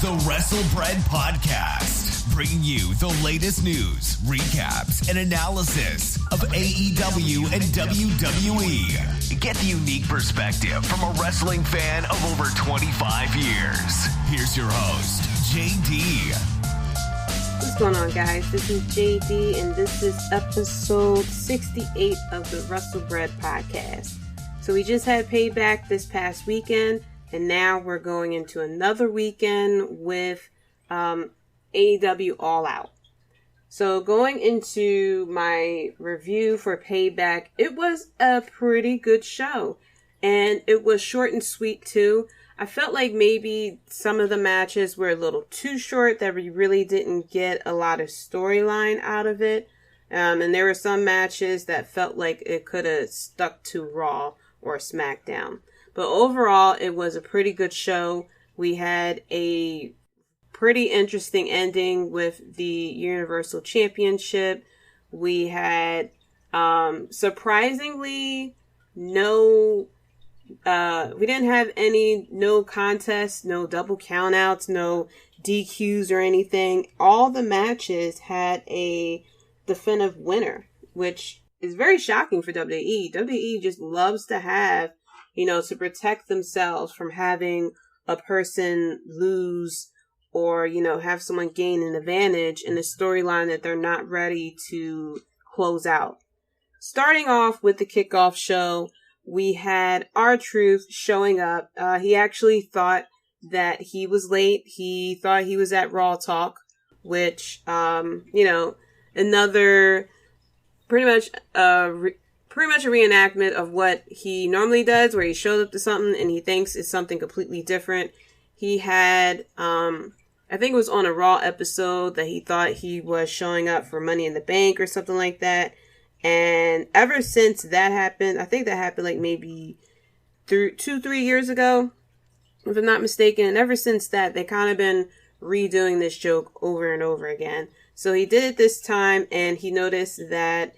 is the WrestleBread Podcast, bringing you the latest news, recaps, and analysis of AEW and WWE. Get the unique perspective from a wrestling fan of over 25 years. Here's your host, Jaydee. What's going on, guys? This is Jaydee, and this is episode 68 of the WrestleBread Podcast. So we just had Payback this past weekend, and now we're going into another weekend with AEW All Out. So going into my review for Payback, it was a pretty good show, and it was short and sweet too. I felt like maybe some of the matches were a little too short, that we really didn't get a lot of storyline out of it. And there were some matches that felt like it could have stuck to Raw or SmackDown. But overall, it was a pretty good show. We had a pretty interesting ending with the Universal Championship. We had surprisingly we didn't have no contests, no double countouts, no DQs or anything. All the matches had a definitive winner, which is very shocking for WWE. WWE just loves to have, to protect themselves from having a person lose or, have someone gain an advantage in a storyline that they're not ready to close out. Starting off with the kickoff show, we had R-Truth showing up. He actually thought that he was late. He thought he was at Raw Talk, which, another pretty much a reenactment of what he normally does, where he shows up to something and he thinks it's something completely different. He had, I think it was on a Raw episode that he thought he was showing up for Money in the Bank or something like that. And ever since that happened, I think that happened like maybe 2-3 years ago, if I'm not mistaken. And ever since that, they kind of been redoing this joke over and over again. So he did it this time, and he noticed that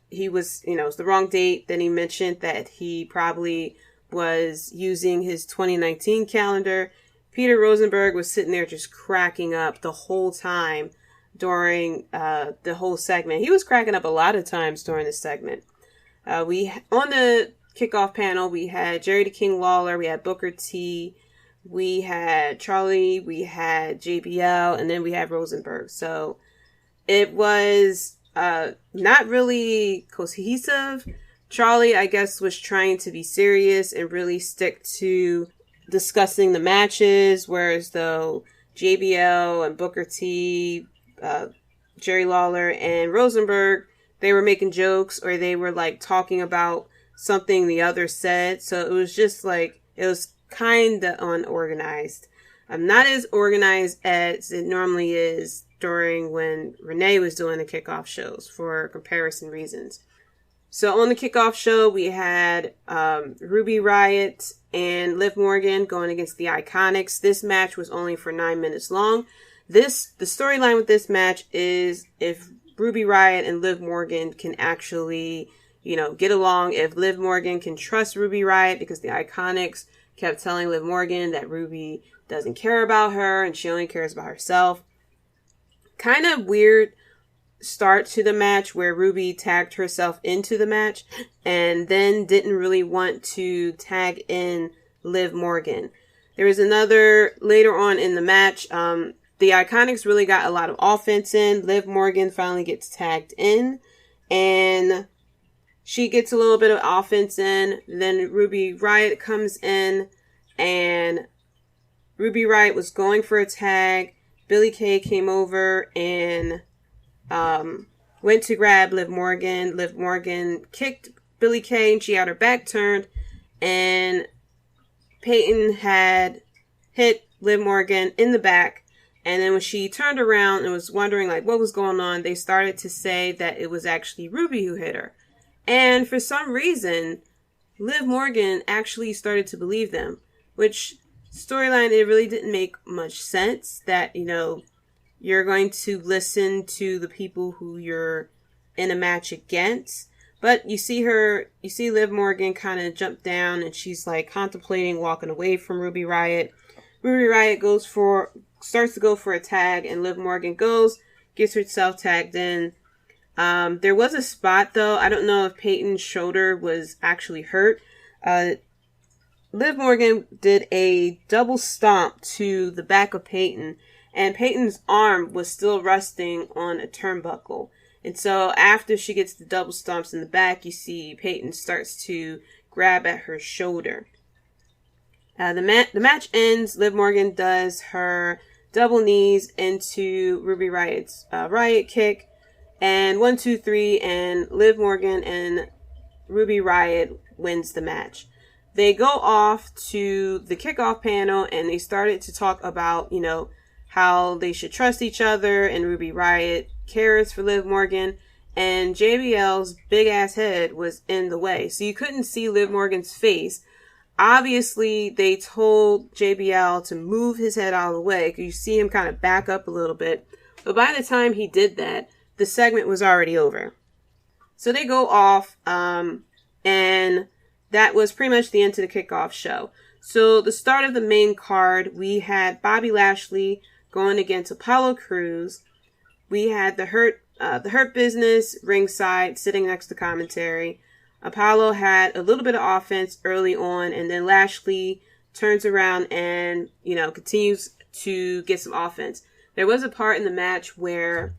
he was, it's the wrong date. Then he mentioned that he probably was using his 2019 calendar. Peter Rosenberg was sitting there just cracking up the whole time during the whole segment. He was cracking up a lot of times during the segment. On the kickoff panel, we had Jerry the King Lawler, we had Booker T, we had Charlie, we had JBL, and then we had Rosenberg. So it was not really cohesive. Charlie, I guess, was trying to be serious and really stick to discussing the matches, whereas though JBL and Booker T, Jerry Lawler and Rosenberg, they were making jokes, or they were like talking about something the other said. So it was just like, it was kind of unorganized. Not as organized as it normally is during when Renee was doing the kickoff shows, for comparison reasons. So on the kickoff show, we had Ruby Riott and Liv Morgan going against the IIconics. This match was only for 9 minutes long. The storyline with this match is if Ruby Riott and Liv Morgan can actually, get along, if Liv Morgan can trust Ruby Riott, because the IIconics kept telling Liv Morgan that Ruby doesn't care about her and she only cares about herself. Kind of weird start to the match where Ruby tagged herself into the match and then didn't really want to tag in Liv Morgan. There was another later on in the match, the IIconics really got a lot of offense in. Liv Morgan finally gets tagged in, and she gets a little bit of offense in. Then Ruby Riott comes in, and Ruby Riott was going for a tag. Billie Kay came over and went to grab Liv Morgan. Liv Morgan kicked Billie Kay, and she had her back turned, and Peyton had hit Liv Morgan in the back. And then when she turned around and was wondering what was going on, they started to say that it was actually Ruby who hit her. And for some reason, Liv Morgan actually started to believe them, which storyline, it really didn't make much sense that, you're going to listen to the people who you're in a match against. But you see Liv Morgan kind of jump down, and she's contemplating walking away from Ruby Riott. Ruby Riott starts to go for a tag, and Liv Morgan gets herself tagged in. There was a spot, though. I don't know if Peyton's shoulder was actually hurt. Liv Morgan did a double stomp to the back of Peyton, and Peyton's arm was still resting on a turnbuckle. And so after she gets the double stomps in the back, you see Peyton starts to grab at her shoulder. The match ends. Liv Morgan does her double knees into Ruby Riott's Riott kick. And 1, 2, 3, and Liv Morgan and Ruby Riott wins the match. They go off to the kickoff panel, and they started to talk about, how they should trust each other, and Ruby Riott cares for Liv Morgan, and JBL's big ass head was in the way. So you couldn't see Liv Morgan's face. Obviously, they told JBL to move his head out of the way, because you see him kind of back up a little bit. But by the time he did that, the segment was already over. So they go off, and that was pretty much the end of the kickoff show. So the start of the main card, we had Bobby Lashley going against Apollo Crews. We had the Hurt Business ringside sitting next to commentary. Apollo had a little bit of offense early on, and then Lashley turns around and, continues to get some offense. There was a part in the match where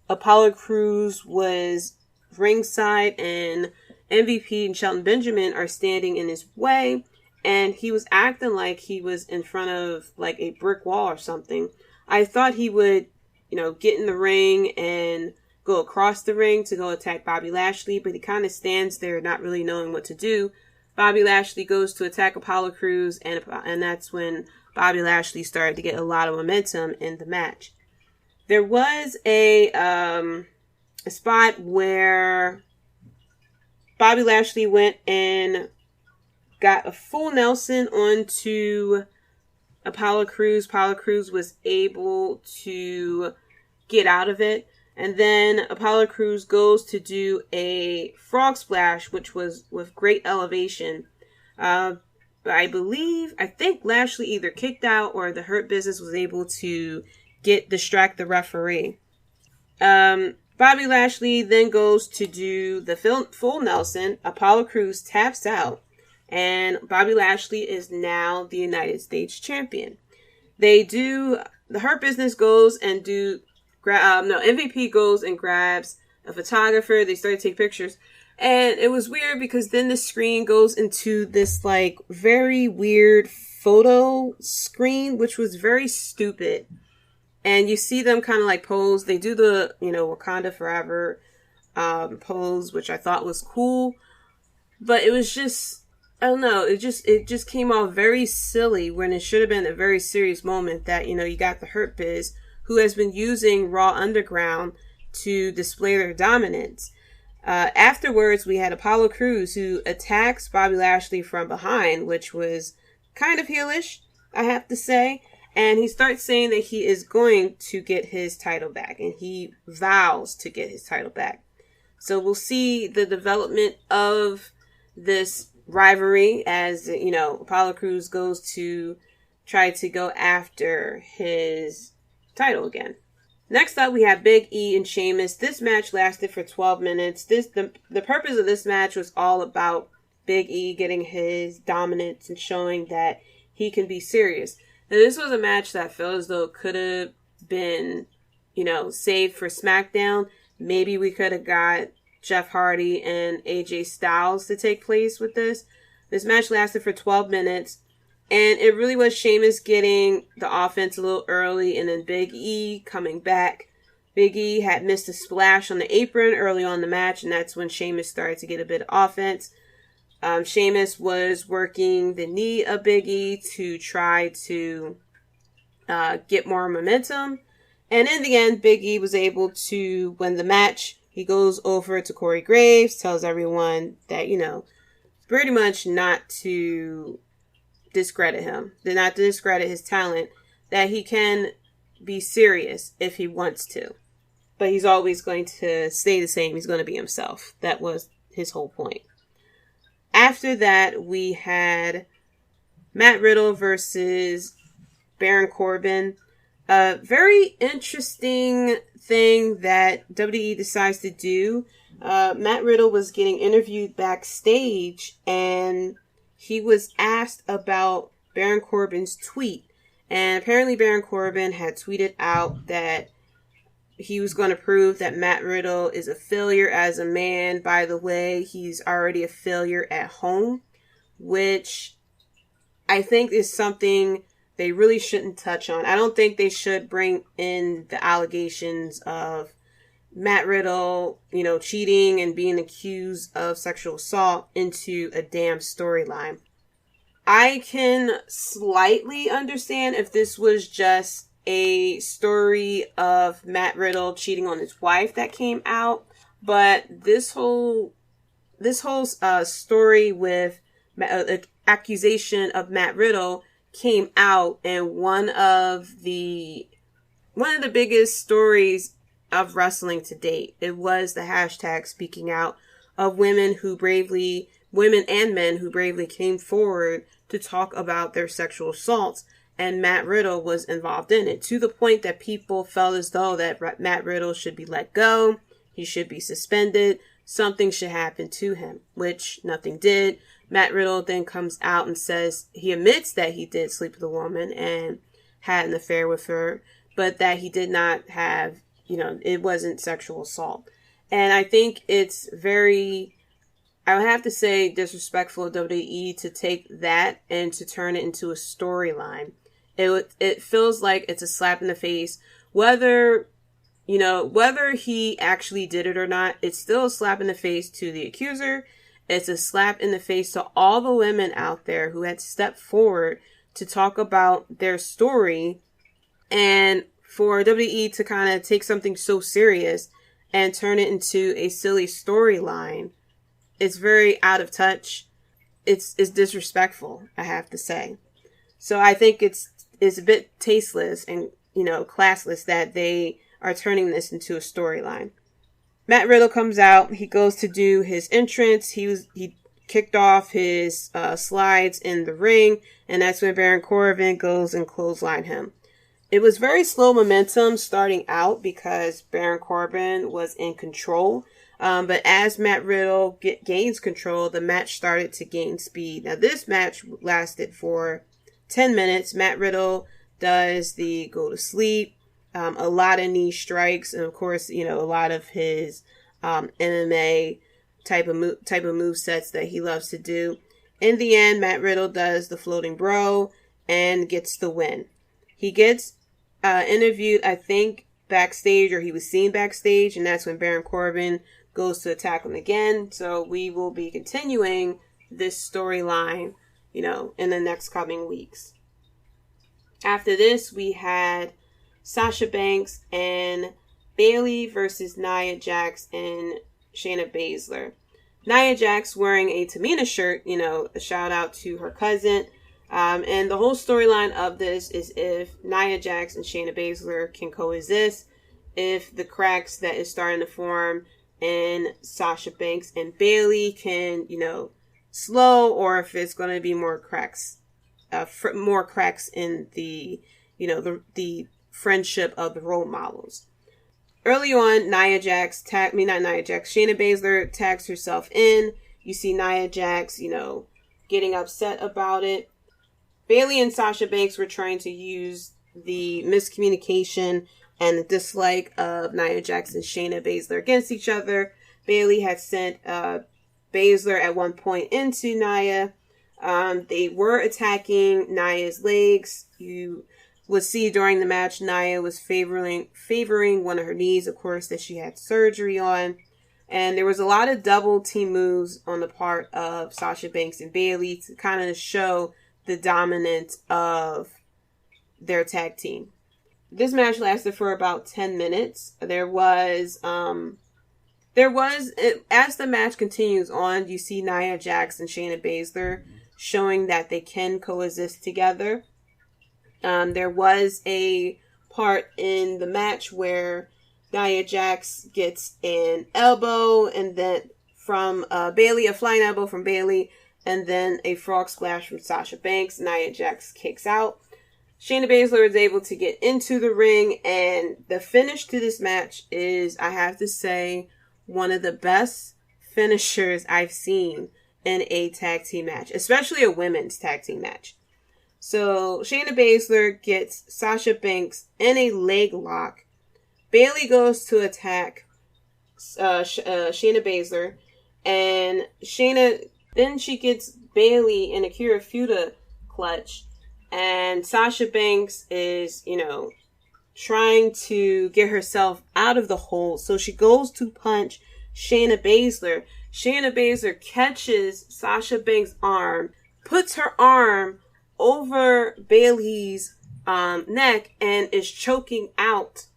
Apollo Crews was ringside and MVP and Shelton Benjamin are standing in his way, and he was acting like he was in front of like a brick wall or something. I thought he would, get in the ring and go across the ring to go attack Bobby Lashley, but he kind of stands there not really knowing what to do. Bobby Lashley goes to attack Apollo Crews, and that's when Bobby Lashley started to get a lot of momentum in the match. There was a spot where Bobby Lashley went and got a full Nelson onto Apollo Crews. Apollo Crews was able to get out of it. And then Apollo Crews goes to do a frog splash, which was with great elevation. I think Lashley either kicked out or the Hurt Business was able to distract the referee. Bobby Lashley then goes to do the full Nelson. Apollo Crews taps out, and Bobby Lashley is now the United States champion. The Hurt Business goes and MVP goes and grabs a photographer. They start to take pictures, and it was weird because then the screen goes into this like very weird photo screen, which was very stupid. And you see them kind of like pose. They do the, Wakanda Forever pose, which I thought was cool. But it was just, I don't know, it just came off very silly when it should have been a very serious moment that, you got the Hurt Biz, who has been using Raw Underground to display their dominance. Afterwards, we had Apollo Crews, who attacks Bobby Lashley from behind, which was kind of heelish, I have to say. And he starts saying that he is going to get his title back. And he vows to get his title back. So we'll see the development of this rivalry as, Apollo Crews goes to try to go after his title again. Next up, we have Big E and Sheamus. This match lasted for 12 minutes. The purpose of this match was all about Big E getting his dominance and showing that he can be serious. Now, this was a match that felt as though it could have been, saved for SmackDown. Maybe we could have got Jeff Hardy and AJ Styles to take place with this. This match lasted for 12 minutes. And it really was Sheamus getting the offense a little early and then Big E coming back. Big E had missed a splash on the apron early on in the match, and that's when Sheamus started to get a bit of offense. Sheamus was working the knee of Big E to try to get more momentum. And in the end, Big E was able to win the match. He goes over to Corey Graves, tells everyone that, pretty much not to discredit him, not to discredit his talent, that he can be serious if he wants to. But he's always going to stay the same. He's going to be himself. That was his whole point. After that, we had Matt Riddle versus Baron Corbin. A very interesting thing that WWE decides to do. Matt Riddle was getting interviewed backstage, and he was asked about Baron Corbin's tweet. And apparently Baron Corbin had tweeted out that he was going to prove that Matt Riddle is a failure as a man. By the way, he's already a failure at home, which I think is something they really shouldn't touch on. I don't think they should bring in the allegations of Matt Riddle, cheating and being accused of sexual assault into a damn storyline. I can slightly understand if this was just a story of Matt Riddle cheating on his wife that came out, but this whole story with the accusation of Matt Riddle came out, and one of the biggest stories of wrestling to date. It was the hashtag speaking out of women and men who bravely came forward to talk about their sexual assaults, and Matt Riddle was involved in it, to the point that people felt as though that Matt Riddle should be let go, he should be suspended, something should happen to him, which nothing did. Matt Riddle then comes out and says he admits that he did sleep with a woman and had an affair with her, but that he did not have, it wasn't sexual assault. And I think it's very, I would have to say, disrespectful of WWE to take that and to turn it into a storyline. It feels like it's a slap in the face. Whether he actually did it or not, it's still a slap in the face to the accuser. It's a slap in the face to all the women out there who had stepped forward to talk about their story, and for WWE to kind of take something so serious and turn it into a silly storyline. It's very out of touch. It's disrespectful, I have to say. So I think it's a bit tasteless and, classless that they are turning this into a storyline. Matt Riddle comes out. He goes to do his entrance. He kicked off his slides in the ring, and that's when Baron Corbin goes and clothesline him. It was very slow momentum starting out because Baron Corbin was in control. But as Matt Riddle gains control, the match started to gain speed. Now, this match lasted for 10 minutes. Matt Riddle does the go to sleep, a lot of knee strikes, and of course, a lot of his MMA type of move sets that he loves to do. In the end, Matt Riddle does the floating bro and gets the win. He gets interviewed, I think, backstage, or he was seen backstage, and that's when Baron Corbin goes to attack him again. So we will be continuing this storyline, in the next coming weeks. After this, we had Sasha Banks and Bayley versus Nia Jax and Shayna Baszler. Nia Jax wearing a Tamina shirt, a shout out to her cousin. And the whole storyline of this is if Nia Jax and Shayna Baszler can coexist, if the cracks that is starting to form in Sasha Banks and Bayley can, slow, or if it's going to be more cracks in the, the friendship of the role models. Early on, Shayna Baszler tags herself in. You see Nia Jax, getting upset about it. Bayley and Sasha Banks were trying to use the miscommunication and the dislike of Nia Jax and Shayna Baszler against each other. Bayley had sent Baszler at one point into Nia. They were attacking Nia's legs. You would see during the match, Nia was favoring one of her knees, of course, that she had surgery on. And there was a lot of double team moves on the part of Sasha Banks and Bayley to kind of show the dominance of their tag team. This match lasted for about 10 minutes. As the match continues on, you see Nia Jax and Shayna Baszler showing that they can coexist together. There was a part in the match where Nia Jax gets an elbow, and then from Bayley, a flying elbow from Bayley, and then a frog splash from Sasha Banks. Nia Jax kicks out. Shayna Baszler was able to get into the ring, and the finish to this match is, I have to say, one of the best finishers I've seen in a tag team match, especially a women's tag team match. So Shayna Baszler gets Sasha Banks in a leg lock. Bayley goes to attack Shayna Baszler, and Shayna, then she gets Bayley in a Kirifuda clutch, and Sasha Banks is, trying to get herself out of the hole, so she goes to punch Shayna Baszler. Shayna Baszler catches Sasha Banks' arm, puts her arm over Bayley's neck, and is choking out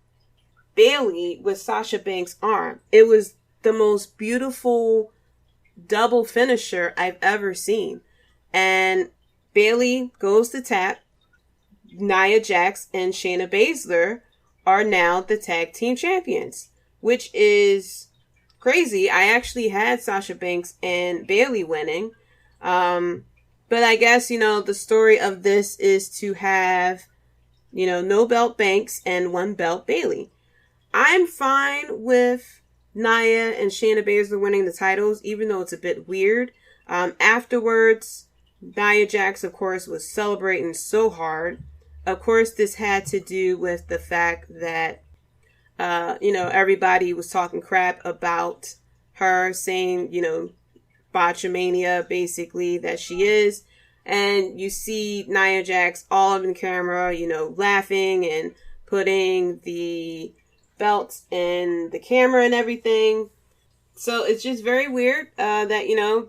Bayley with Sasha Banks' arm. It was the most beautiful double finisher I've ever seen. And Bayley goes to tap. Nia Jax and Shayna Baszler are now the tag team champions, which is crazy. I actually had Sasha Banks and Bayley winning. But I guess, the story of this is to have, no belt Banks and one belt Bayley. I'm fine with Nia and Shayna Baszler winning the titles, even though it's a bit weird. Afterwards, Nia Jax, of course, was celebrating so hard. Of course, this had to do with the fact that, everybody was talking crap about her, saying, botchamania, basically, that she is. And you see Nia Jax all up in camera, laughing and putting the belts in the camera and everything. So it's just very weird that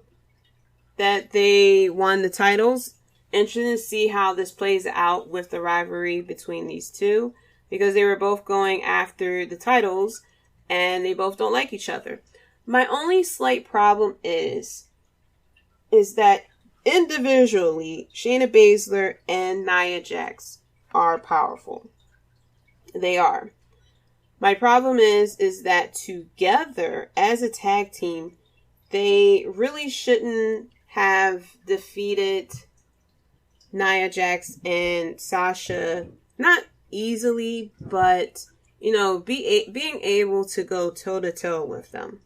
they won the titles. Interesting to see how this plays out with the rivalry between these two, because they were both going after the titles and they both don't like each other. My only slight problem is that individually, Shayna Baszler and Nia Jax are powerful. They are. My problem is that together as a tag team, they really shouldn't have defeated Nia Jax and Sasha, not easily, but, being able to go toe-to-toe with them.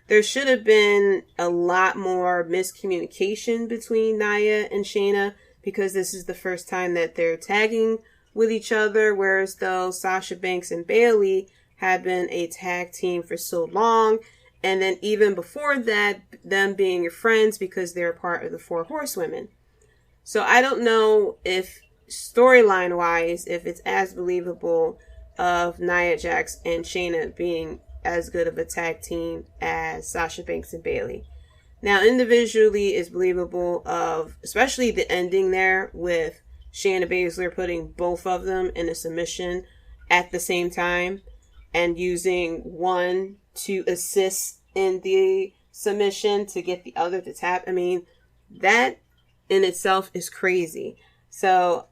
There should have been a lot more miscommunication between Nia and Shayna, because this is the first time that they're tagging with each other, whereas though Sasha Banks and Bayley had been a tag team for so long, and then even before that, them being friends because they're part of the Four Horsewomen. So I don't know if storyline wise, if it's as believable of Nia Jax and Shayna being as good of a tag team as Sasha Banks and Bayley. Now, individually is believable of, especially the ending there with Shayna Baszler putting both of them in a submission at the same time and using one to assist in the submission to get the other to tap. I mean, that in itself is crazy. So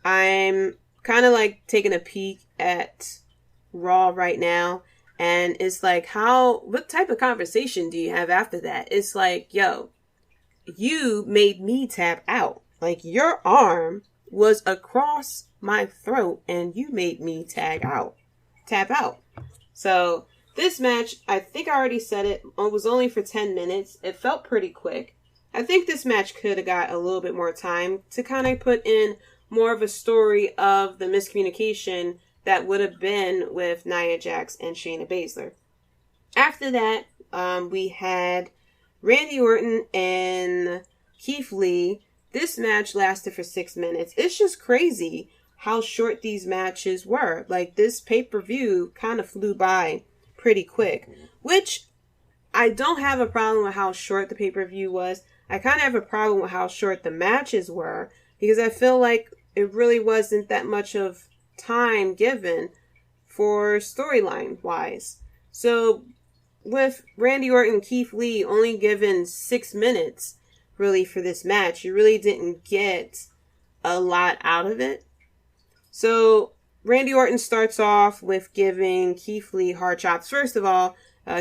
I'm kind of like taking a peek at Raw right now, and it's like, what type of conversation do you have after that? It's like, yo, you made me tap out. Like, your arm was across my throat and you made me tap out. So this match, I think I already said it was only for 10 minutes. It felt pretty quick. I think this match could have got a little bit more time to kind of put in more of a story of the miscommunication that would have been with Nia Jax and Shayna Baszler. After that, we had Randy Orton and Keith Lee. This match lasted for 6 minutes. It's just crazy how short these matches were. Like, this pay-per-view kind of flew by pretty quick, which I don't have a problem with how short the pay-per-view was. I kind of have a problem with how short the matches were, because I feel like it really wasn't that much of time given for storyline wise. So with Randy Orton and Keith Lee only given 6 minutes really for this match, you really didn't get a lot out of it. So Randy Orton starts off with giving Keith Lee hard chops. First of all,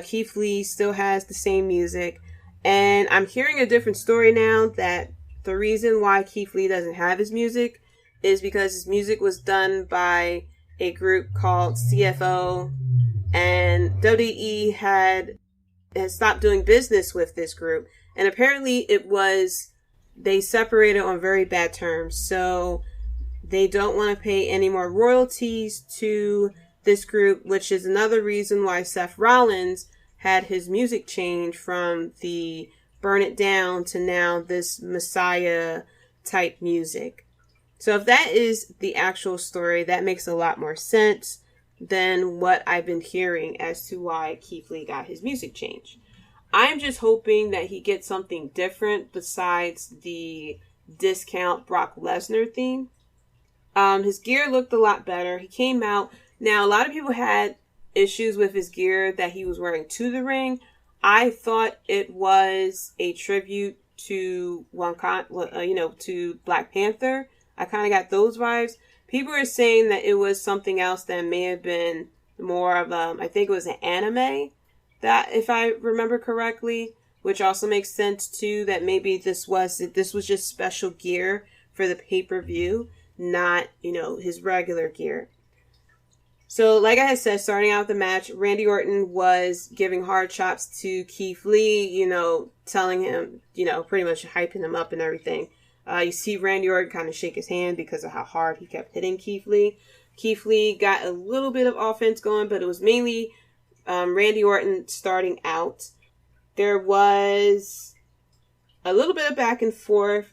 Keith Lee still has the same music, and I'm hearing a different story now that the reason why Keith Lee doesn't have his music is because his music was done by a group called CFO, and WWE had stopped doing business with this group. And apparently they separated on very bad terms. So they don't want to pay any more royalties to this group, which is another reason why Seth Rollins had his music change from the Burn It Down to now this Messiah type music. So if that is the actual story, that makes a lot more sense than what I've been hearing as to why Keith Lee got his music changed. I'm just hoping that he gets something different besides the discount Brock Lesnar theme. His gear looked a lot better. He came out. Now, a lot of people had issues with his gear that he was wearing to the ring. I thought it was a tribute to to Black Panther. I kind of got those vibes. People are saying that it was something else that may have been more of I think it was an anime, that if I remember correctly, which also makes sense too, that maybe this was just special gear for the pay-per-view, not, his regular gear. So, like I had said, starting out the match, Randy Orton was giving hard chops to Keith Lee, telling him, pretty much hyping him up and everything. You see Randy Orton kind of shake his hand because of how hard he kept hitting Keith Lee. Keith Lee got a little bit of offense going, but it was mainly Randy Orton starting out. There was a little bit of back and forth.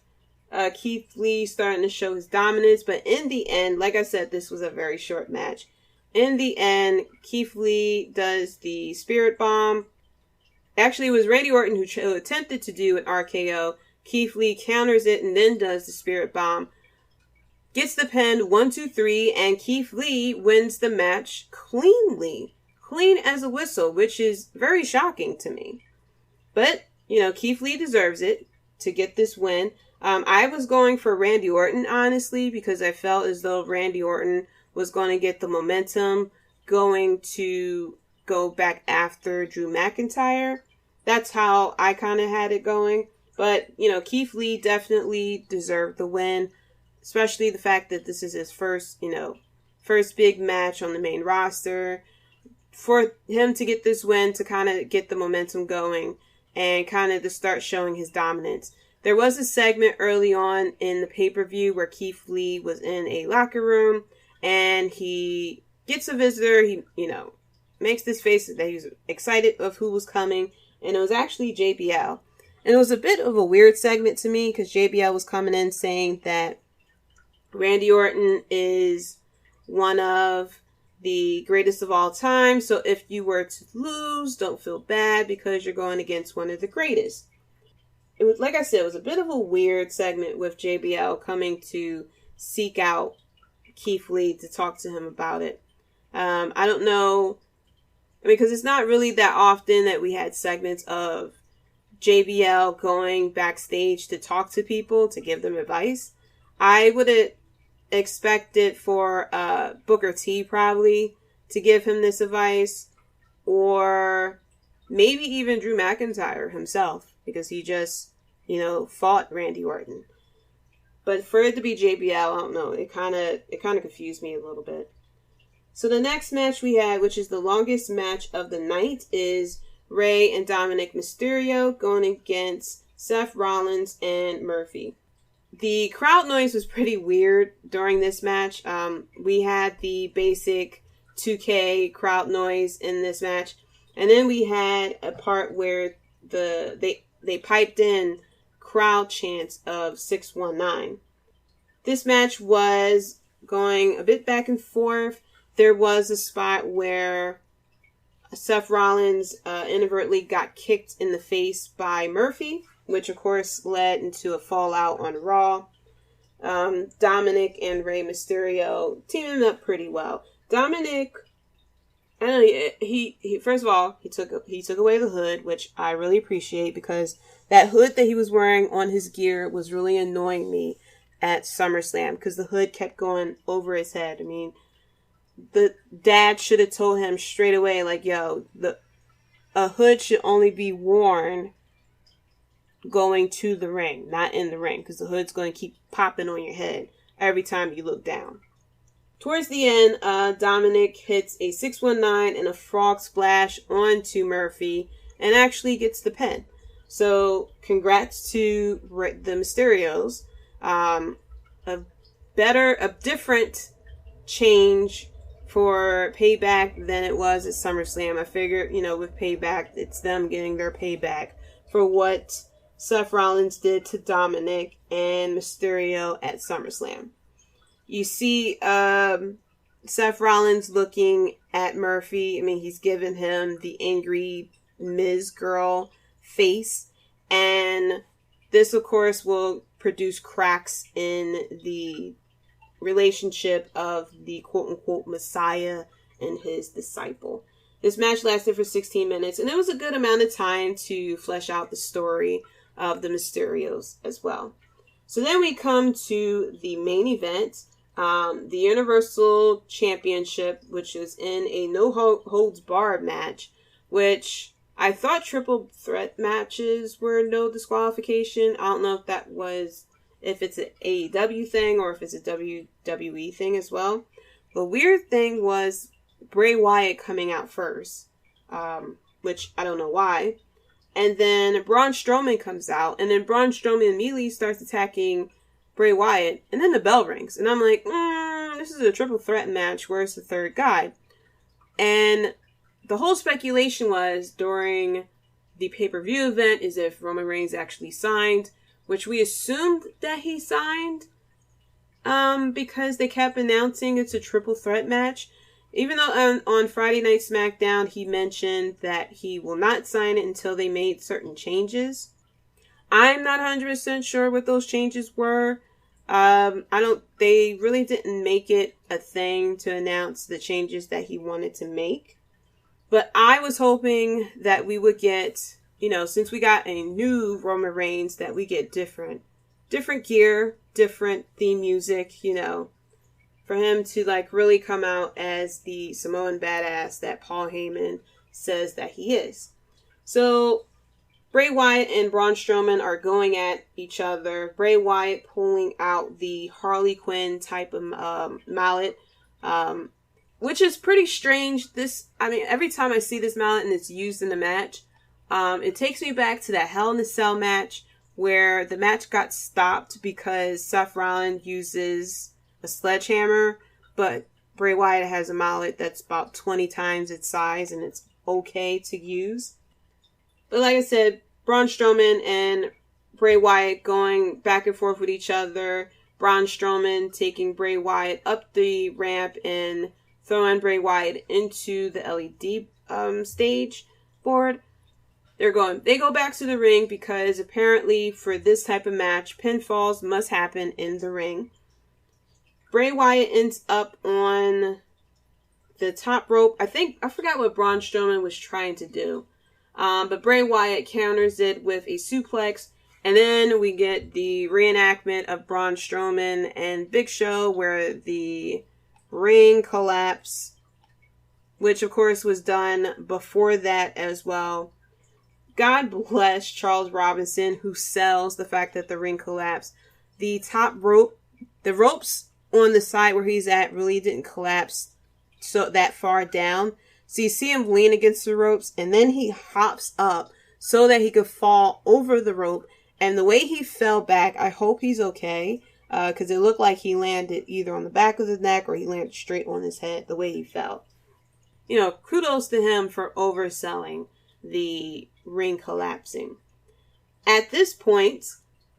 Keith Lee starting to show his dominance, but in the end, like I said, this was a very short match. In the end, Keith Lee does the Spirit Bomb. Actually, it was Randy Orton who attempted to do an RKO. Keith Lee counters it and then does the Spirit Bomb. Gets the pin, 1, 2, 3, and Keith Lee wins the match cleanly. Clean as a whistle, which is very shocking to me. But, Keith Lee deserves it to get this win. I was going for Randy Orton, honestly, because I felt as though Randy Orton was going to get the momentum going to go back after Drew McIntyre. That's how I kind of had it going. But, Keith Lee definitely deserved the win, especially the fact that this is his first big match on the main roster. For him to get this win, to kind of get the momentum going and kind of to start showing his dominance. There was a segment early on in the pay-per-view where Keith Lee was in a locker room and he gets a visitor. He, makes this face that he was excited of who was coming, and it was actually JBL. And it was a bit of a weird segment to me because JBL was coming in saying that Randy Orton is one of the greatest of all time. So if you were to lose, don't feel bad because you're going against one of the greatest. It was, like I said, it was a bit of a weird segment with JBL coming to seek out Keith Lee to talk to him about it. I don't know. Because it's not really that often that we had segments of JBL going backstage to talk to people, to give them advice. I would have expected for Booker T probably to give him this advice, or maybe even Drew McIntyre himself, because he just, fought Randy Orton. But for it to be JBL, I don't know, it kind of confused me a little bit. So the next match we had, which is the longest match of the night, is Ray and Dominik Mysterio going against Seth Rollins and Murphy. The crowd noise was pretty weird during this match. We had the basic 2K crowd noise in this match. And then we had a part where they piped in crowd chants of 619. This match was going a bit back and forth. There was a spot where Seth Rollins inadvertently got kicked in the face by Murphy, which of course led into a fallout on Raw. Dominik and Rey Mysterio teaming up pretty well. Dominik, I don't know, he first of all, he took away the hood, which I really appreciate, because that hood that he was wearing on his gear was really annoying me at SummerSlam, because the hood kept going over his head. I mean, the dad should have told him straight away, like, yo, a hood should only be worn going to the ring, not in the ring, because the hood's going to keep popping on your head. every time you look down. Towards the end, Dominik hits a 619 and a frog splash onto Murphy and actually gets the pin. So, congrats to the Mysterios. A different change for Payback than it was at SummerSlam. I figured, with Payback, it's them getting their payback for what Seth Rollins did to Dominik and Mysterio at SummerSlam. You see Seth Rollins looking at Murphy. I mean, he's given him the angry Ms. girl face. And this, of course, will produce cracks in the relationship of the quote-unquote Messiah and his disciple. This match lasted for 16 minutes, and it was a good amount of time to flesh out the story of the Mysterios as well. So then we come to the main event, the Universal Championship, which is in a no-holds-barred match, which I thought triple threat matches were no disqualification. I don't know if that was, if it's an AEW thing or if it's a WWE thing as well. The weird thing was Bray Wyatt coming out first, which I don't know why. And then Braun Strowman comes out, and then Braun Strowman immediately starts attacking Bray Wyatt, and then the bell rings. And I'm like, this is a triple threat match. Where's the third guy? And the whole speculation was during the pay-per-view event is if Roman Reigns actually signed, which we assumed that he signed because they kept announcing it's a triple threat match. Even though on Friday Night SmackDown he mentioned that he will not sign it until they made certain changes. I'm not 100% sure what those changes were. They really didn't make it a thing to announce the changes that he wanted to make. But I was hoping that we would get, since we got a new Roman Reigns, that we get different gear, different theme music, for him to really come out as the Samoan badass that Paul Heyman says that he is. So Bray Wyatt and Braun Strowman are going at each other. Bray Wyatt pulling out the Harley Quinn type of mallet, which is pretty strange. Every time I see this mallet and it's used in a match, it takes me back to that Hell in a Cell match where the match got stopped because Seth Rollins uses a sledgehammer, but Bray Wyatt has a mallet that's about 20 times its size and it's okay to use. But like I said, Braun Strowman and Bray Wyatt going back and forth with each other. Braun Strowman taking Bray Wyatt up the ramp and throwing Bray Wyatt into the LED stage board. They go back to the ring because apparently for this type of match, pinfalls must happen in the ring. Bray Wyatt ends up on the top rope. I forgot what Braun Strowman was trying to do. But Bray Wyatt counters it with a suplex. And then we get the reenactment of Braun Strowman and Big Show where the ring collapse, which of course was done before that as well. God bless Charles Robinson, who sells the fact that the ring collapsed. The top rope, the ropes on the side where he's at really didn't collapse so that far down. So you see him lean against the ropes and then he hops up so that he could fall over the rope. And the way he fell back, I hope he's okay. Because it looked like he landed either on the back of his neck or he landed straight on his head the way he fell. Kudos to him for overselling the ring collapsing. At this point,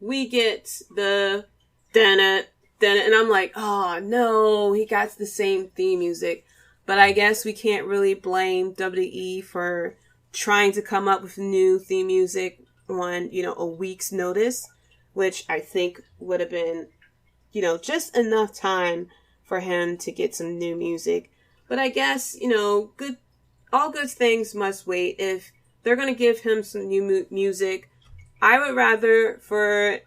we get the dun-dun, and I'm like, oh no, he got the same theme music. But I guess we can't really blame WWE for trying to come up with new theme music on, a week's notice, which I think would have been, just enough time for him to get some new music. But I guess, all good things must wait. If they're going to give him some new music, I would rather for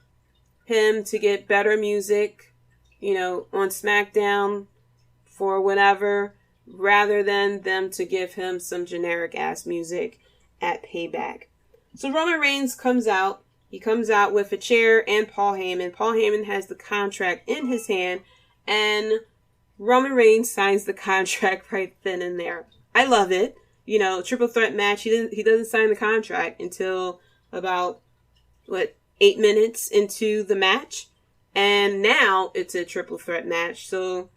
him to get better music, on SmackDown for whatever, rather than them to give him some generic ass music at Payback. So Roman Reigns comes out He comes out with a chair and Paul Heyman. Paul Heyman has the contract in his hand, and Roman Reigns signs the contract right then and there. I love it. You know, triple threat match. He doesn't sign the contract until about 8 minutes into the match, and now it's a triple threat match. So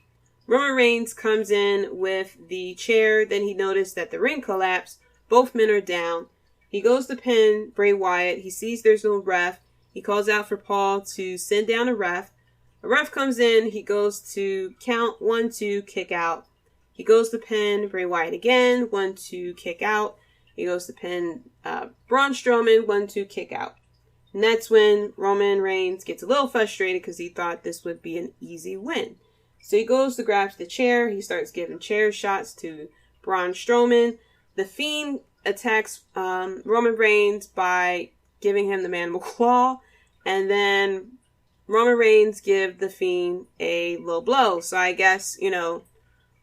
Roman Reigns comes in with the chair. Then he noticed that the ring collapsed. Both men are down. He goes to pin Bray Wyatt. He sees there's no ref. He calls out for Paul to send down a ref. A ref comes in. He goes to count 1, 2, kick out. He goes to pin Bray Wyatt again. 1, 2, kick out. He goes to pin Braun Strowman. 1, 2, kick out. And that's when Roman Reigns gets a little frustrated because he thought this would be an easy win. So he goes to grab the chair. He starts giving chair shots to Braun Strowman. The Fiend attacks Roman Reigns by giving him the Mandible Claw. And then Roman Reigns give the Fiend a low blow. So I guess, you know,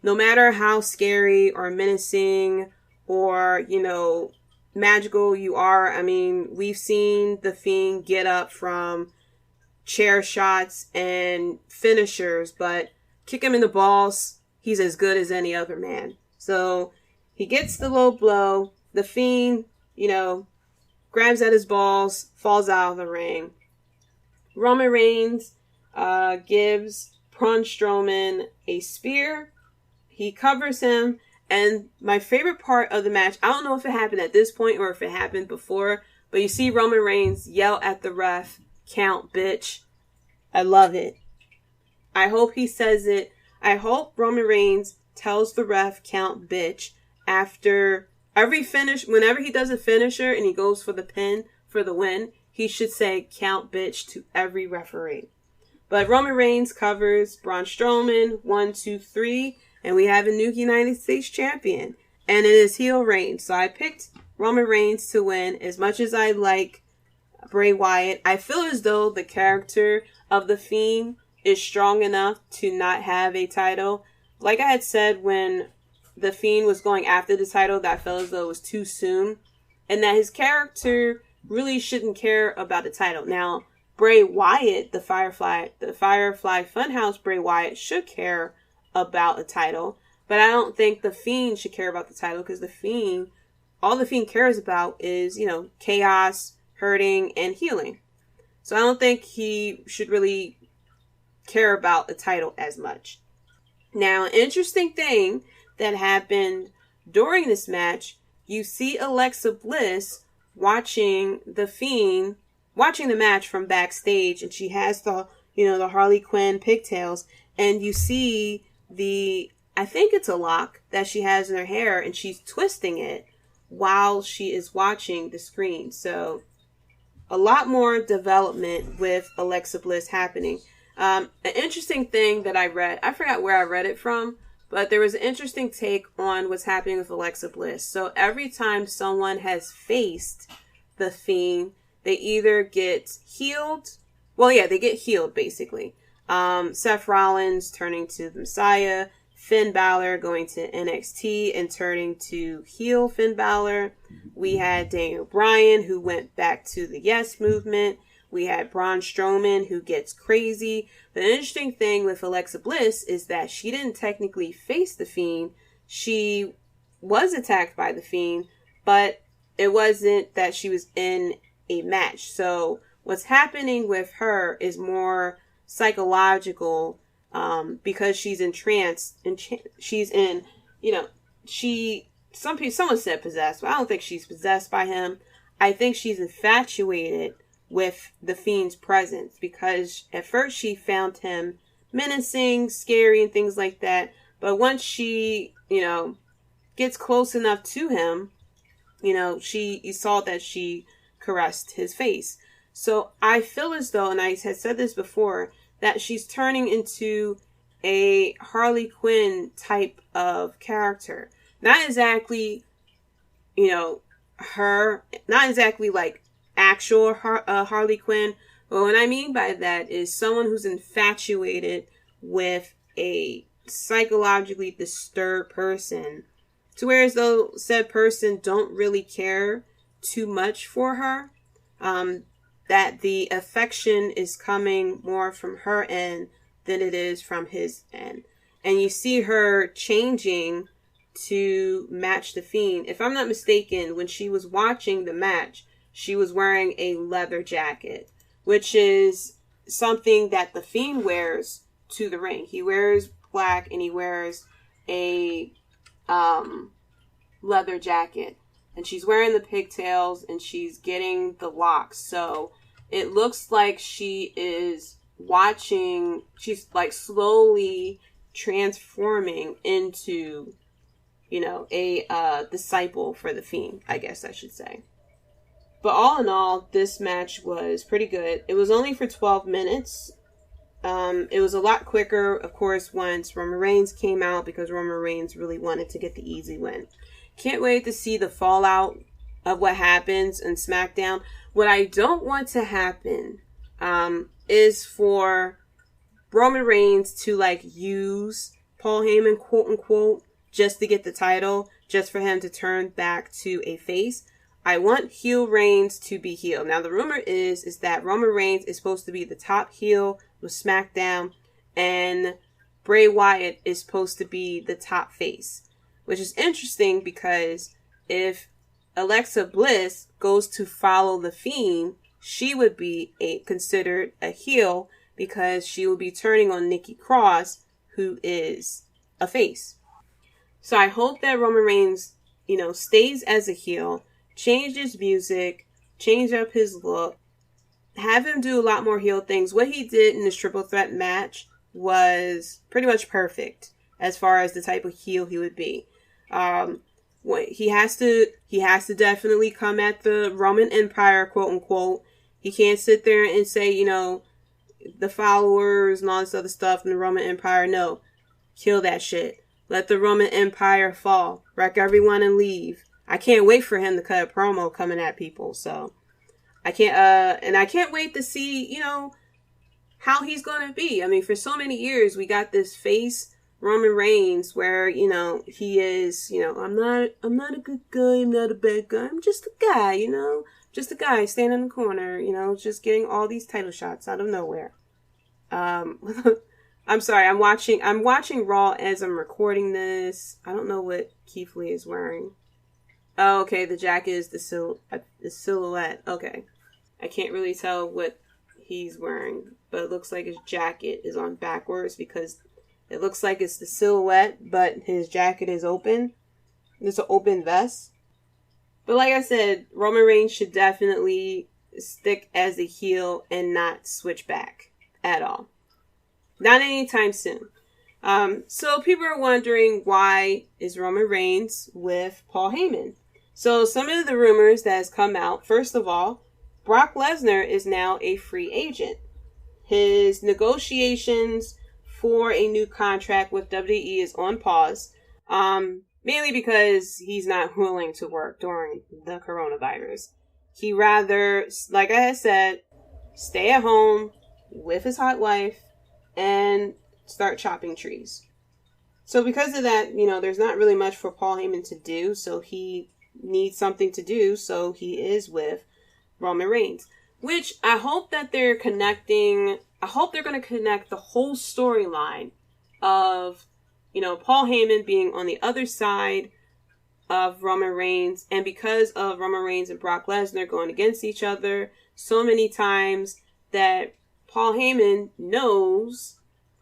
no matter how scary or menacing or, you know, magical you are, I mean, we've seen the Fiend get up from chair shots and finishers, but kick him in the balls, he's as good as any other man. So he gets the low blow. The Fiend, you know, grabs at his balls, falls out of the ring. Roman Reigns gives Braun Strowman a spear. He covers him. And my favorite part of the match, I don't know if it happened at this point or if it happened before, but you see Roman Reigns yell at the ref, "Count, bitch." I love it. I hope he says it. I hope Roman Reigns tells the ref, "Count, bitch," after every finish. Whenever he does a finisher and he goes for the pin for the win, he should say "Count, bitch" to every referee. But Roman Reigns covers Braun Strowman, 1, 2, 3, and we have a new United States champion. And it is heel Reigns. So I picked Roman Reigns to win. As much as I like Bray Wyatt, I feel as though the character of the Fiend is strong enough to not have a title. Like I had said when the Fiend was going after the title, that I felt as though it was too soon. And that his character really shouldn't care about the title. Now, Bray Wyatt, the Firefly Funhouse Bray Wyatt should care about a title. But I don't think the Fiend should care about the title because all the Fiend cares about is, you know, chaos, hurting, and healing. So I don't think he should really care about the title as much. Now, an interesting thing that happened during this match, you see Alexa Bliss watching the match from backstage, and she has the Harley Quinn pigtails, and you see I think it's a lock that she has in her hair, and she's twisting it while she is watching the screen. So a lot more development with Alexa Bliss happening. An interesting thing that I read, I forgot where I read it from, but there was an interesting take on what's happening with Alexa Bliss. So every time someone has faced the Fiend, they either get healed. Well, yeah, they get healed, basically. Seth Rollins turning to the Messiah. Finn Balor going to NXT and turning to heel Finn Balor. We had Daniel Bryan, who went back to the Yes Movement. We had Braun Strowman, who gets crazy. The interesting thing with Alexa Bliss is that she didn't technically face the Fiend. She was attacked by the Fiend, but it wasn't that she was in a match. So what's happening with her is more psychological, because she's entranced and someone said possessed, but I don't think she's possessed by him. I think she's infatuated with the Fiend's presence because at first she found him menacing, scary, and things like that. But once she, gets close enough to him, you saw that she caressed his face. So I feel as though, and I had said this before, that she's turning into a Harley Quinn type of character. Not exactly, not exactly like actual Harley Quinn. But what I mean by that is someone who's infatuated with a psychologically disturbed person, to where as though said person don't really care too much for her. that the affection is coming more from her end than it is from his end. And you see her changing to match the Fiend. If I'm not mistaken, when she was watching the match, she was wearing a leather jacket, which is something that the Fiend wears to the ring. He wears black and he wears a leather jacket. And she's wearing the pigtails and she's getting the locks. So it looks like she is watching, she's like slowly transforming into, you know, a disciple for the Fiend, I guess I should say. But all in all, this match was pretty good. It was only for 12 minutes. It was a lot quicker, of course, once Roman Reigns came out, because Roman Reigns really wanted to get the easy win. Can't wait to see the fallout of what happens in SmackDown. What I don't want to happen is for Roman Reigns to like use Paul Heyman, quote unquote, just to get the title, just for him to turn back to a face. I want heel Reigns to be heel. Now the rumor is that Roman Reigns is supposed to be the top heel with SmackDown, and Bray Wyatt is supposed to be the top face. Which is interesting because if Alexa Bliss goes to follow the Fiend, she would be considered a heel because she will be turning on Nikki Cross, who is a face. So I hope that Roman Reigns, you know, stays as a heel, change his music, change up his look, have him do a lot more heel things. What he did in this triple threat match was pretty much perfect as far as the type of heel he would be. He has to definitely come at the Roman Empire, quote unquote. He can't sit there and say, you know, the followers and all this other stuff in the Roman Empire. No, kill that shit. Let the Roman Empire fall. Wreck everyone and leave. I can't wait for him to cut a promo coming at people. So I can't wait to see, you know, how he's going to be. I mean, for so many years, we got this face Roman Reigns where, you know, he is, you know, I'm not a good guy, I'm not a bad guy, I'm just a guy, you know, just a guy standing in the corner, you know, just getting all these title shots out of nowhere. I'm sorry, I'm watching Raw as I'm recording this. I don't know what Keith Lee is wearing. Oh, okay, the jacket is the silhouette. Okay. I can't really tell what he's wearing, but it looks like his jacket is on backwards because it looks like it's the silhouette, but his jacket is open. It's an open vest. But like I said, Roman Reigns should definitely stick as a heel and not switch back at all. Not anytime soon. So people are wondering, why is Roman Reigns with Paul Heyman? So some of the rumors that has come out, first of all, Brock Lesnar is now a free agent. His negotiations for a new contract with WWE is on pause, mainly because he's not willing to work during the coronavirus. He rather, like I had said, stay at home with his hot wife and start chopping trees. So because of that, you know, there's not really much for Paul Heyman to do, so he needs something to do, so he is with Roman Reigns. Which I hope that they're connecting. I hope they're going to connect the whole storyline of, you know, Paul Heyman being on the other side of Roman Reigns. And because of Roman Reigns and Brock Lesnar going against each other so many times, that Paul Heyman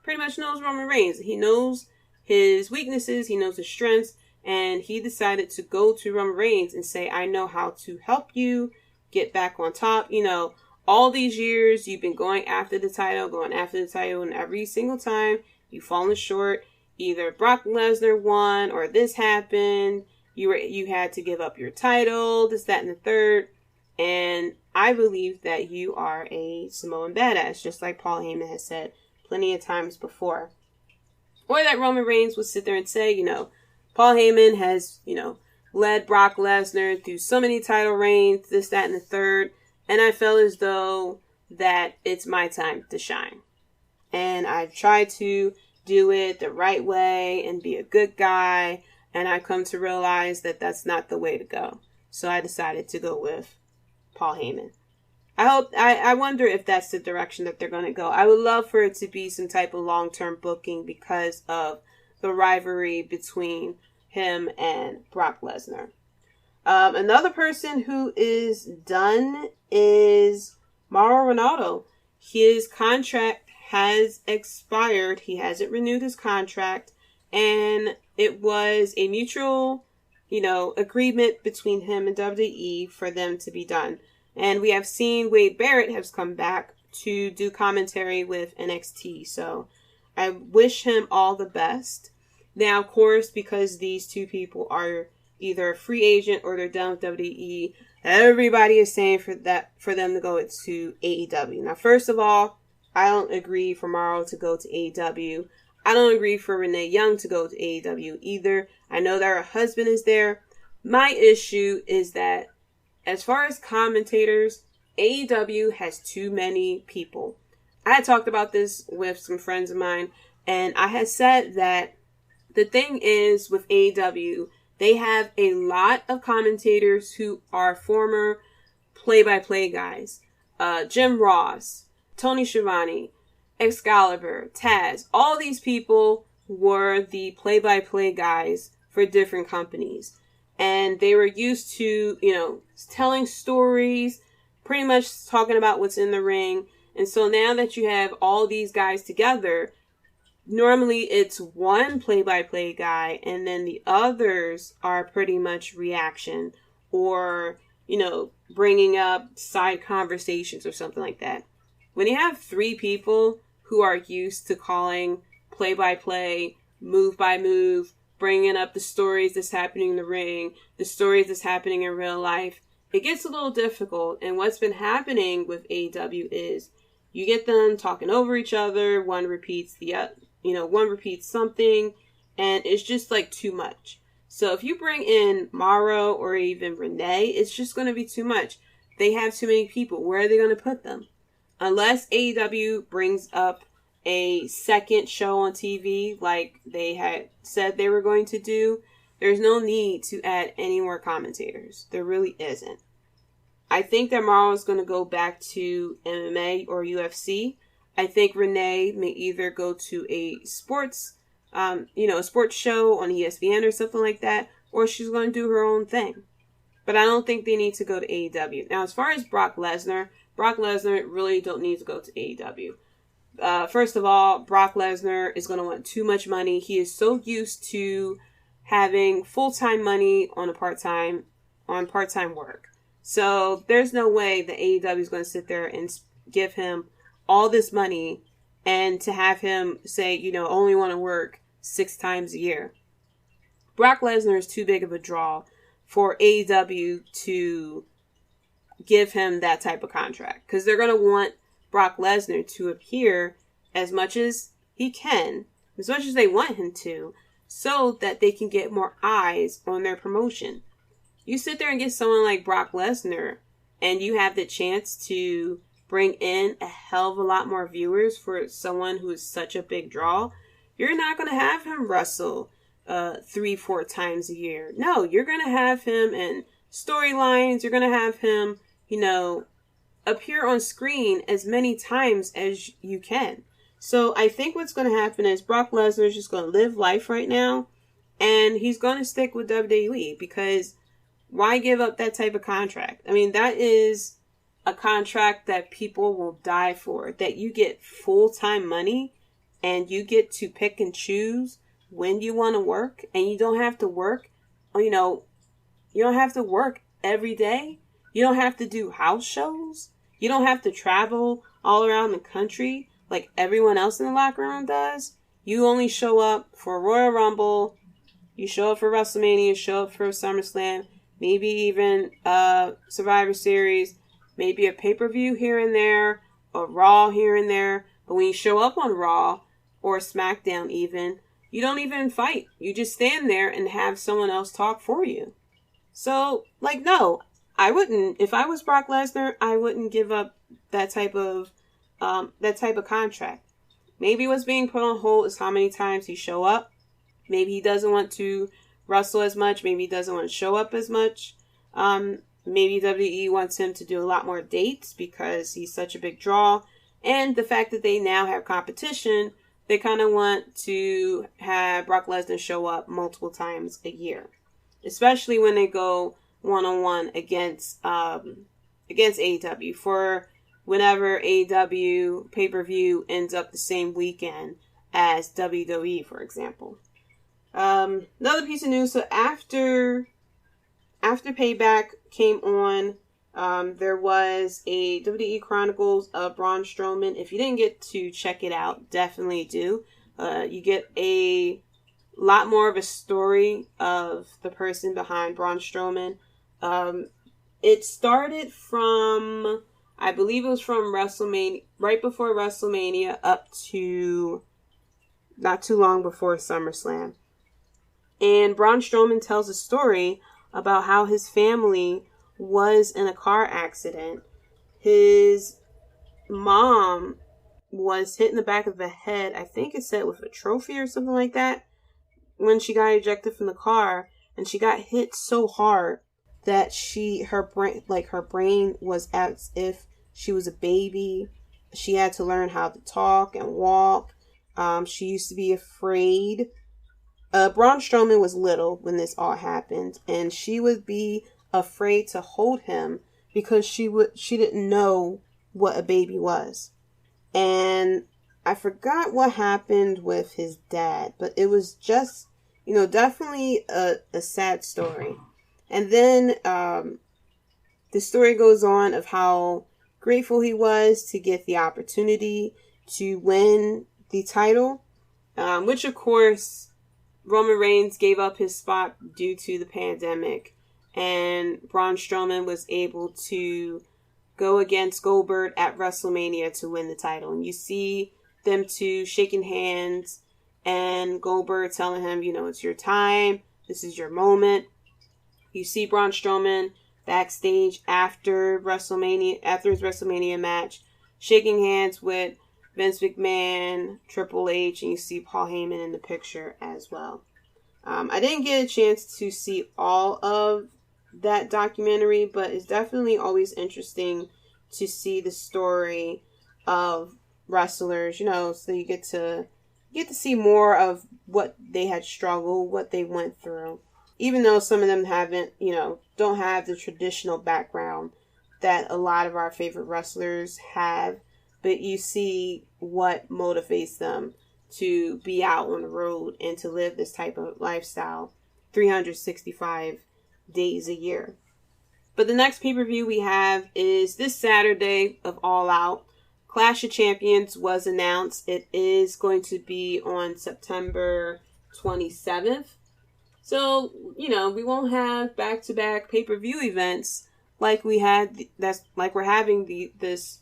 pretty much knows Roman Reigns. He knows his weaknesses. He knows his strengths. And he decided to go to Roman Reigns and say, I know how to help you get back on top. You know, all these years you've been going after the title, and every single time you've fallen short. Either Brock Lesnar won or this happened. You had to give up your title, this, that, and the third. And I believe that you are a Samoan badass, just like Paul Heyman has said plenty of times before. Or that Roman Reigns would sit there and say, you know, Paul Heyman has, you know, led Brock Lesnar through so many title reigns, this, that, and the third. And I felt as though that it's my time to shine. And I've tried to do it the right way and be a good guy. And I've come to realize that that's not the way to go. So I decided to go with Paul Heyman. I wonder if that's the direction that they're going to go. I would love for it to be some type of long-term booking because of the rivalry between him and Brock Lesnar. Another person who is done is Mauro Ranallo. His contract has expired. He hasn't renewed his contract. And it was a mutual, agreement between him and WWE for them to be done. And we have seen Wade Barrett has come back to do commentary with NXT. So I wish him all the best. Now, of course, because these two people are either a free agent or they're done with WWE, everybody is saying for them to go to AEW. Now, first of all, I don't agree for Mauro to go to AEW. I don't agree for Renee Young to go to AEW either. I know that her husband is there. My issue is that as far as commentators, AEW has too many people. I had talked about this with some friends of mine, and I had said that the thing is with AEW, they have a lot of commentators who are former play-by-play guys. Jim Ross, Tony Schiavone, Excalibur, Taz, all these people were the play-by-play guys for different companies. And they were used to, telling stories, pretty much talking about what's in the ring. And so now that you have all these guys together, normally it's one play-by-play guy and then the others are pretty much reaction or, bringing up side conversations or something like that. When you have three people who are used to calling play-by-play, move-by-move, bringing up the stories that's happening in the ring, the stories that's happening in real life, it gets a little difficult. And what's been happening with AEW is you get them talking over each other, one repeats something, and it's just like too much. So if you bring in Mauro or even Renee, it's just going to be too much. They have too many people. Where are they going to put them? Unless AEW brings up a second show on TV like they had said they were going to do, there's no need to add any more commentators. There really isn't. I think that Mauro is going to go back to MMA or UFC. I think Renee may either go to a sports show on ESPN or something like that, or she's going to do her own thing. But I don't think they need to go to AEW. Now, as far as Brock Lesnar really don't need to go to AEW. First of all, Brock Lesnar is going to want too much money. He is so used to having full-time money on part-time work. So there's no way the AEW is going to sit there and give him all this money and to have him say, only want to work 6 times a year. Brock Lesnar is too big of a draw for AEW to give him that type of contract, because they're going to want Brock Lesnar to appear as much as he can, as much as they want him to, so that they can get more eyes on their promotion. You sit there and get someone like Brock Lesnar, and you have the chance to bring in a hell of a lot more viewers for someone who is such a big draw. You're not going to have him wrestle 3-4 times a year. No, you're going to have him in storylines. You're going to have him, appear on screen as many times as you can. So I think what's going to happen is Brock Lesnar is just going to live life right now, and he's going to stick with WWE, because why give up that type of contract? I mean, that is a contract that people will die for, that you get full-time money and you get to pick and choose when you want to work, and you don't have to work, you don't have to work every day. You don't have to do house shows. You don't have to travel all around the country like everyone else in the locker room does. You only show up for Royal Rumble. You show up for WrestleMania. You show up for SummerSlam. Maybe even Survivor Series. Maybe a pay-per-view here and there. A Raw here and there. But when you show up on Raw or SmackDown even, you don't even fight. You just stand there and have someone else talk for you. So, no, I wouldn't. If I was Brock Lesnar, I wouldn't give up that type of contract. Maybe what's being put on hold is how many times he show up. Maybe he doesn't want to wrestle as much. Maybe he doesn't want to show up as much. maybe WWE wants him to do a lot more dates because he's such a big draw. And the fact that they now have competition, they kind of want to have Brock Lesnar show up multiple times a year. Especially when they go one-on-one against AEW. For whenever AEW pay-per-view ends up the same weekend as WWE, for example. Another piece of news, so after Payback came on, there was a WWE Chronicles of Braun Strowman. If you didn't get to check it out, definitely do. You get a lot more of a story of the person behind Braun Strowman. It started from, I believe it was from WrestleMania, right before WrestleMania up to not too long before SummerSlam. And Braun Strowman tells a story about how his family was in a car accident. His mom was hit in the back of the head, I think it said with a trophy or something like that, when she got ejected from the car, and she got hit so hard that her brain was as if she was a baby. She had to learn how to talk and walk. She used to be afraid. Braun Strowman was little when this all happened, and she would be afraid to hold him because she didn't know what a baby was. And I forgot what happened with his dad, but it was just, definitely a sad story. And then the story goes on of how grateful he was to get the opportunity to win the title, which of course Roman Reigns gave up his spot due to the pandemic, and Braun Strowman was able to go against Goldberg at WrestleMania to win the title. And you see them two shaking hands and Goldberg telling him, it's your time. This is your moment. You see Braun Strowman backstage after his WrestleMania match, shaking hands with Vince McMahon, Triple H, and you see Paul Heyman in the picture as well. I didn't get a chance to see all of that documentary, but it's definitely always interesting to see the story of wrestlers, so you get to see more of what they had struggled, what they went through, even though some of them don't have the traditional background that a lot of our favorite wrestlers have, but you see what motivates them to be out on the road and to live this type of lifestyle 365 days a year. But the next pay-per-view we have is this Saturday of All Out. Clash of Champions was announced. It is going to be on September 27th. So, we won't have back-to-back pay-per-view events like we're having these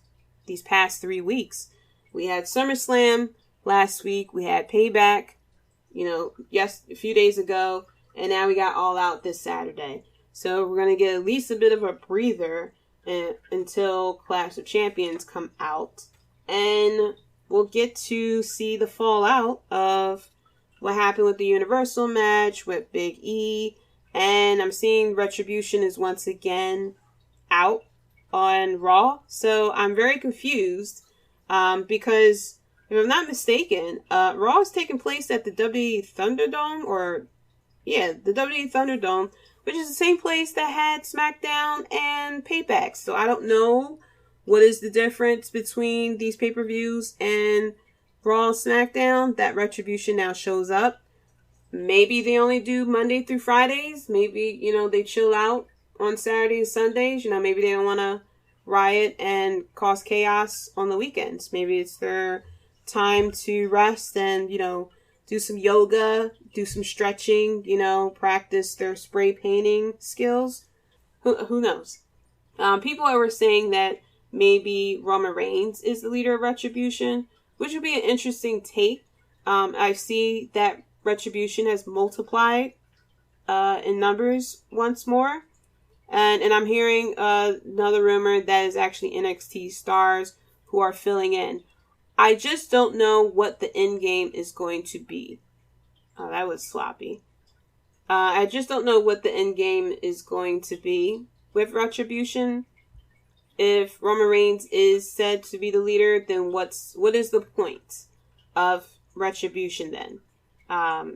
past 3 weeks. We had SummerSlam last week. We had Payback, a few days ago. And now we got All Out this Saturday. So we're going to get at least a bit of a breather until Clash of Champions come out. And we'll get to see the fallout of what happened with the Universal match with Big E. And I'm seeing Retribution is once again out on Raw. So I'm very confused because, if I'm not mistaken, Raw is taking place at the WWE Thunderdome, the WWE Thunderdome, which is the same place that had SmackDown and Payback. So I don't know what is the difference between these pay-per-views and Raw and SmackDown that Retribution now shows up. Maybe they only do Monday through Fridays. Maybe, they chill out on Saturdays and Sundays. Maybe they don't want to riot and cause chaos on the weekends. Maybe it's their time to rest and, do some yoga, do some stretching, practice their spray painting skills. Who knows? People were saying that maybe Roman Reigns is the leader of Retribution, which would be an interesting take. I see that Retribution has multiplied in numbers once more. And I'm hearing another rumor that is actually NXT stars who are filling in. I just don't know what the end game is going to be. Oh, that was sloppy. I just don't know what the end game is going to be. with Retribution. If Roman Reigns is said to be the leader, then what is the point of Retribution then?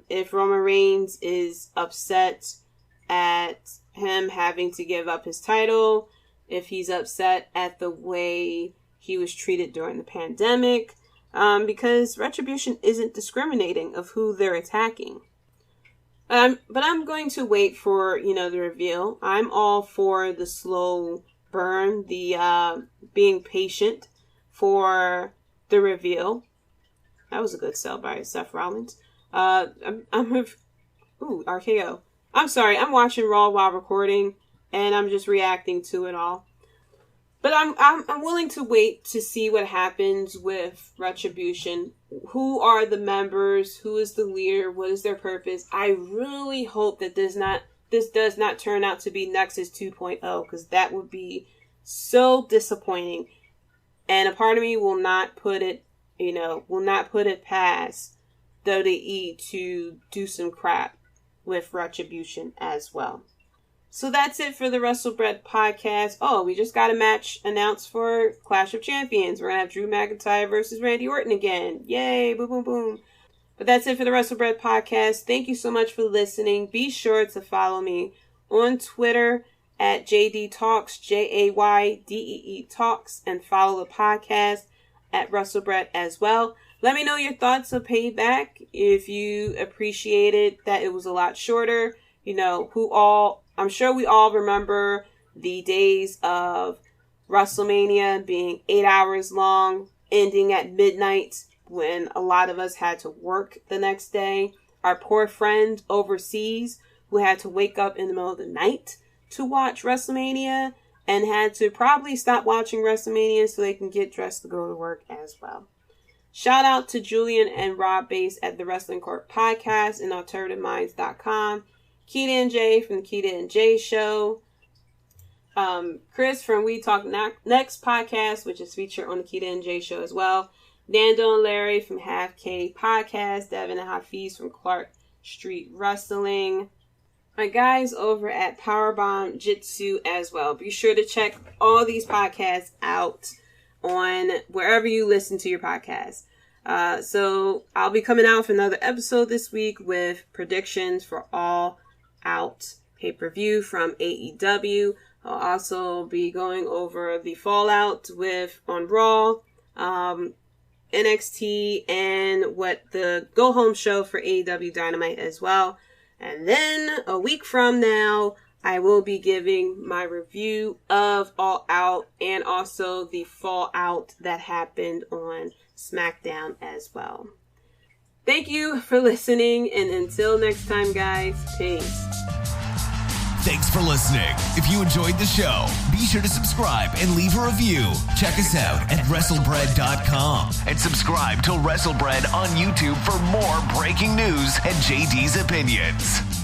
If Roman Reigns is upset at him having to give up his title, if he's upset at the way he was treated during the pandemic, because Retribution isn't discriminating of who they're attacking. But I'm going to wait for, the reveal. I'm all for the slow burn, the being patient for the reveal. That was a good sell by Seth Rollins. RKO. I'm sorry, I'm watching Raw while recording, and I'm just reacting to it all. But I'm willing to wait to see what happens with Retribution. Who are the members? Who is the leader? What is their purpose? I really hope that this does not turn out to be Nexus 2.0, because that would be so disappointing. And a part of me will not put it past WWE to do some crap with Retribution as well. So that's it for the WrestleBread podcast. Oh, we just got a match announced for Clash of Champions. We're going to have Drew McIntyre versus Randy Orton again. Yay, boom, boom, boom. But that's it for the WrestleBread podcast. Thank you so much for listening. Be sure to follow me on Twitter at Jaydee Talks, JAYDEE Talks, and follow the podcast at WrestleBread as well. Let me know your thoughts of Payback. If you appreciated that it was a lot shorter, I'm sure we all remember the days of WrestleMania being 8 hours long, ending at midnight when a lot of us had to work the next day. Our poor friend overseas who had to wake up in the middle of the night to watch WrestleMania and had to probably stop watching WrestleMania so they can get dressed to go to work as well. Shout out to Julian and Rob Bass at the Wrestling Court Podcast and AlternativeMinds.com. Keita and Jay from the Keita and Jay Show. Chris from We Talk Next Podcast, which is featured on the Keita and Jay Show as well. Nando and Larry from Half K Podcast. Devin and Hafiz from Clark Street Wrestling. My guys over at Powerbomb Jitsu as well. Be sure to check all these podcasts out on wherever you listen to your podcast. So I'll be coming out with another episode this week with predictions for All Out pay-per-view from AEW. I'll also be going over the fallout on Raw, NXT, and what the go-home show for AEW Dynamite as well. And then a week from now, I will be giving my review of All Out and also the fallout that happened on SmackDown as well. Thank you for listening, and until next time, guys, peace. Thanks for listening. If you enjoyed the show, be sure to subscribe and leave a review. Check us out at WrestleBread.com and subscribe to WrestleBread on YouTube for more breaking news and JD's opinions.